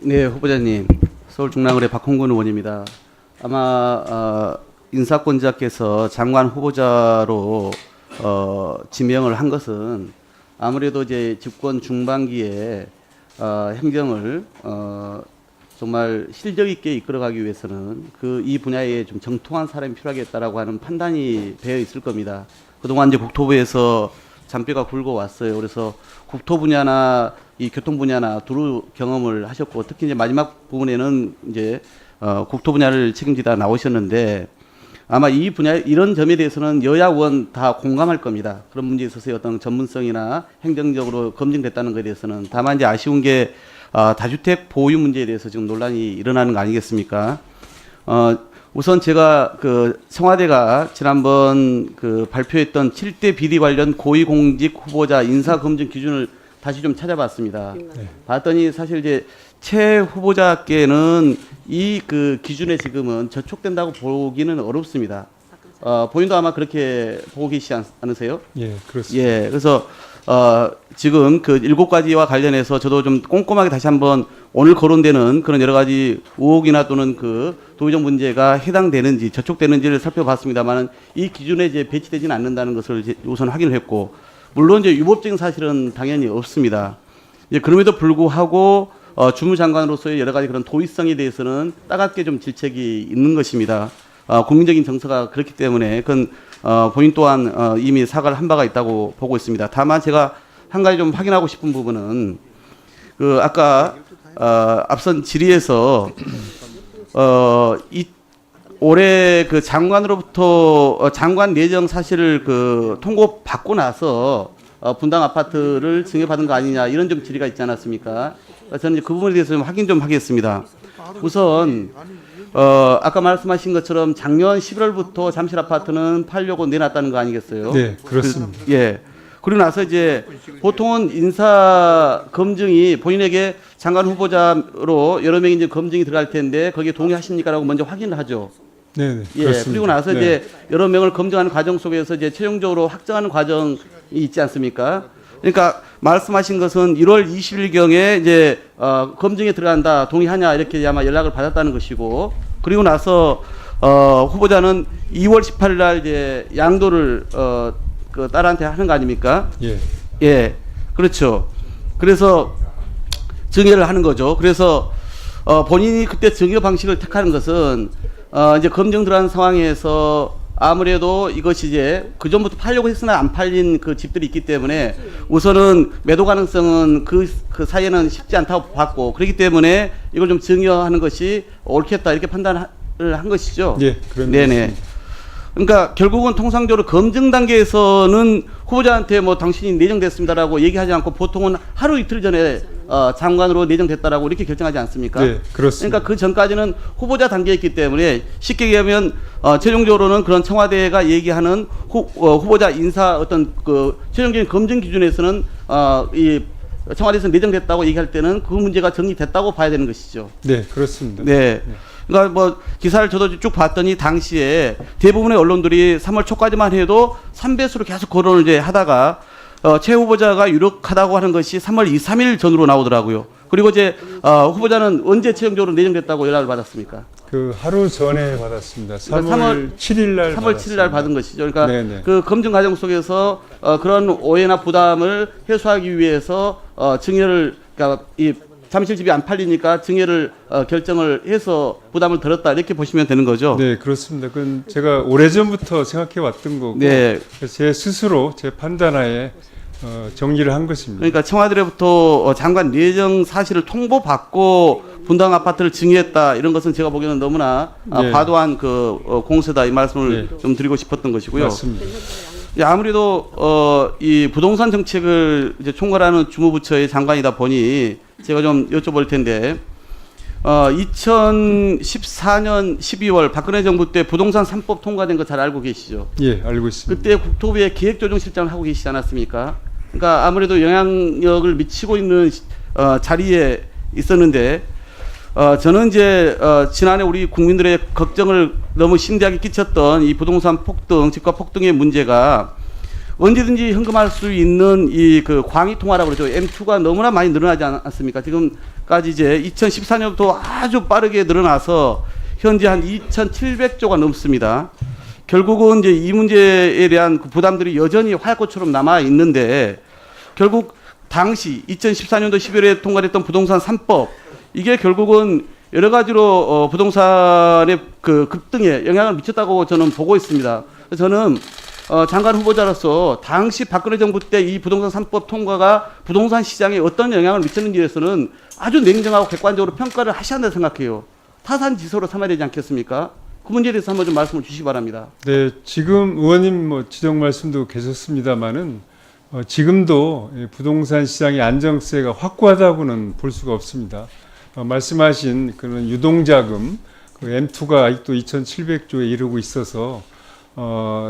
네, 후보자님. 서울 중랑구의 박홍근 의원입니다. 아마 인사권자께서 장관 후보자로 지명을 한 것은 아무래도 이제 집권 중반기에 행정을 정말 실적 있게 이끌어가기 위해서는 이 분야에 좀 정통한 사람이 필요하겠다라고 하는 판단이 되어 있을 겁니다. 그동안 이제 국토부에서 잔뼈가 굵어 왔어요. 그래서 국토 분야나 이 교통 분야나 두루 경험을 하셨고, 특히 이제 마지막 부분에는 이제 국토 분야를 책임지다 나오셨는데, 아마 이 분야 이런 점에 대해서는 여야 의원 다 공감할 겁니다. 그런 문제에 있어서의 어떤 전문성이나 행정적으로 검증됐다는 것에 대해서는. 다만 이제 아쉬운 게 다주택 보유 문제에 대해서 지금 논란이 일어나는 거 아니겠습니까? 우선 제가 청와대가 지난번 발표했던 7대 비리 관련 고위공직 후보자 인사검증 기준을 다시 좀 찾아봤습니다. 네. 봤더니 사실 이제 최 후보자께는 이 기준에 지금은 저촉된다고 보기는 어렵습니다. 본인도 아마 그렇게 보고 계시지 않으세요? 예, 그렇습니다. 예, 그래서 지금 7가지와 관련해서 저도 좀 꼼꼼하게 다시 한번 오늘 거론되는 그런 여러 가지 의혹이나 또는 도의적 문제가 해당되는지 저촉되는지를 살펴봤습니다만, 이 기준에 이제 배치되지는 않는다는 것을 우선 확인을 했고, 물론 이제 유법적인 사실은 당연히 없습니다. 이제 그럼에도 불구하고 주무장관으로서의 여러 가지 그런 도의성에 대해서는 따갑게 좀 질책이 있는 것입니다. 국민적인 정서가 그렇기 때문에 그건 본인 또한 이미 사과를 한 바가 있다고 보고 있습니다. 다만 제가 한 가지 좀 확인하고 싶은 부분은 아까 앞선 질의에서 올해 장관으로부터 장관 내정 사실을 통보받고 나서 분당 아파트를 증여받은 거 아니냐, 이런 좀 질의가 있지 않았습니까? 저는 이제 그 부분에 대해서 좀 확인 좀 하겠습니다. 우선 아까 말씀하신 것처럼 작년 11월부터 잠실 아파트는 팔려고 내놨다는 거 아니겠어요? 네, 그렇습니다. 예. 그리고 나서 이제 보통은 인사 검증이 본인에게 장관 후보자로 여러 명이 이제 검증이 들어갈 텐데 거기에 동의하십니까라고 먼저 확인을 하죠. 네, 예. 그렇습니다. 그리고 나서 네. 이제 여러 명을 검증하는 과정 속에서 이제 최종적으로 확정하는 과정이 있지 않습니까? 그러니까 말씀하신 것은 1월 20일경에 이제 검증에 들어간다, 동의하냐, 이렇게 아마 연락을 받았다는 것이고, 그리고 나서 후보자는 2월 18일 날 이제 양도를 딸한테 하는 거 아닙니까? 예. 예. 그렇죠. 그래서 증여를 하는 거죠. 그래서 본인이 그때 증여 방식을 택하는 것은 이제 검증 들어간 상황에서 아무래도 이것이 이제 그전부터 팔려고 했으나 안 팔린 집들이 있기 때문에 우선은 매도 가능성은 그 사이에는 쉽지 않다고 봤고, 그렇기 때문에 이걸 좀 증여하는 것이 옳겠다, 이렇게 판단을 한 것이죠. 예, 그런 네네. 그러니까 결국은 통상적으로 검증 단계에서는 후보자한테 뭐 당신이 내정됐습니다라고 얘기하지 않고 보통은 하루 이틀 전에 장관으로 내정됐다라고 이렇게 결정하지 않습니까? 네, 그렇습니다. 그러니까 그 전까지는 후보자 단계였기 때문에 쉽게 얘기하면 최종적으로는 그런 청와대가 얘기하는 후보자 인사 어떤 최종적인 검증 기준에서는 이 청와대에서 내정됐다고 얘기할 때는 그 문제가 정리됐다고 봐야 되는 것이죠. 네, 그렇습니다. 네. 그러니까 뭐 기사를 저도 쭉 봤더니 당시에 대부분의 언론들이 3월 초까지만 해도 3배수로 계속 거론을 이제 하다가 최 후보자가 유력하다고 하는 것이 3월 2, 3일 전으로 나오더라고요. 그리고 이제 후보자는 언제 최종적으로 내정됐다고 연락을 받았습니까? 하루 전에 받았습니다. 3월, 그러니까 7일 날 3월 7일 날 받은 것이죠. 그러니까 네네. 검증 과정 속에서 그런 오해나 부담을 해소하기 위해서 증여를, 그러니까 이 잠실 집이 안 팔리니까 증여를 결정을 해서 부담을 덜었다, 이렇게 보시면 되는 거죠. 네, 그렇습니다. 그건 제가 오래전부터 생각해 왔던 거고, 네. 제 스스로 제 판단하에 정리를 한 것입니다. 그러니까 청와대로부터 장관 내정 사실을 통보받고 분당 아파트를 증여했다, 이런 것은 제가 보기에는 너무나 네. 과도한 공세다, 이 말씀을 네. 좀 드리고 싶었던 것이고요. 맞습니다. 아무래도 이 부동산 정책을 이제 총괄하는 주무부처의 장관이다 보니 제가 좀 여쭤볼 텐데, 2014년 12월 박근혜 정부 때 부동산 3법 통과된 거 잘 알고 계시죠? 예, 알고 있습니다. 그때 국토부의 기획조정실장을 하고 계시지 않았습니까? 그러니까 아무래도 영향력을 미치고 있는 자리에 있었는데, 저는 이제 지난해 우리 국민들의 걱정을 너무 심대하게 끼쳤던 이 부동산 폭등, 집값 폭등의 문제가 언제든지 현금할 수 있는 이 그 광의 통화라고 그러죠. M2가 너무나 많이 늘어나지 않았습니까? 지금까지 이제 2014년부터 아주 빠르게 늘어나서 현재 한 2,700조가 넘습니다. 결국은 이제 이 문제에 대한 그 부담들이 여전히 활꽃처럼 남아 있는데 결국 당시 2014년도 11월에 통과됐던 부동산 3법 이게 결국은 여러 가지로 부동산의 그 급등에 영향을 미쳤다고 저는 보고 있습니다. 그래서 저는 장관 후보자로서 당시 박근혜 정부 때 이 부동산 3법 통과가 부동산 시장에 어떤 영향을 미쳤는지에 대해서는 아주 냉정하고 객관적으로 평가를 하셔야 한다고 생각해요. 타산 지소로 삼아야 되지 않겠습니까? 그 문제에 대해서 한번 좀 말씀을 주시기 바랍니다. 네, 지금 의원님 뭐 지적 말씀도 계셨습니다만은 지금도 이 부동산 시장의 안정세가 확고하다고는 볼 수가 없습니다. 말씀하신 그런 유동자금 그 M2가 아직도 2,700조에 이르고 있어서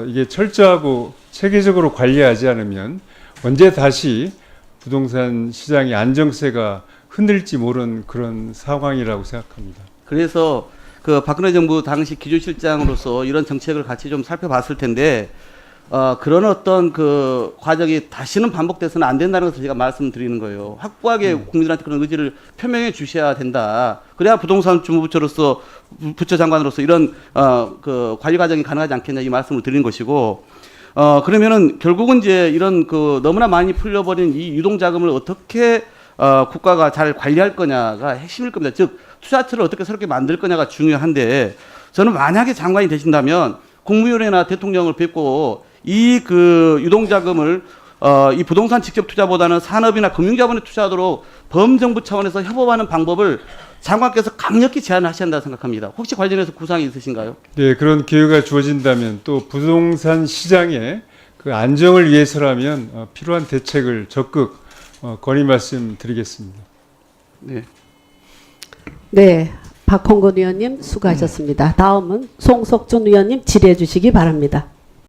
이게 철저하고 체계적으로 관리하지 않으면 언제 다시 부동산 시장의 안정세가 흔들지 모르는 그런 상황이라고 생각합니다. 그래서 그 박근혜 정부 당시 기조실장으로서 이런 정책을 같이 좀 살펴봤을 텐데 그런 어떤 그 과정이 다시는 반복돼서는 안 된다는 것을 제가 말씀드리는 거예요. 확고하게 국민들한테 그런 의지를 표명해 주셔야 된다. 그래야 부동산 주무부처로서 부처 장관으로서 이런 그 관리 과정이 가능하지 않겠냐 이 말씀을 드리는 것이고 그러면은 결국은 이제 이런 그 너무나 많이 풀려버린 이 유동 자금을 어떻게 국가가 잘 관리할 거냐가 핵심일 겁니다. 즉 투자처를 어떻게 새롭게 만들 거냐가 중요한데 저는 만약에 장관이 되신다면 국무위원회나 대통령을 뵙고 이 그 유동자금을 이 부동산 직접 투자보다는 산업이나 금융자본에 투자하도록 범정부 차원에서 협업하는 방법을 장관께서 강력히 제안하셔야 한다고 생각합니다. 혹시 관련해서 구상이 있으신가요? 네, 그런 기회가 주어진다면 또 부동산 시장의 그 안정을 위해서라면 필요한 대책을 적극 건의 말씀드리겠습니다. 네. 네, 박홍근 의원님 수고하셨습니다. 다음은 송석준 의원님 질의해 주시기 바랍니다.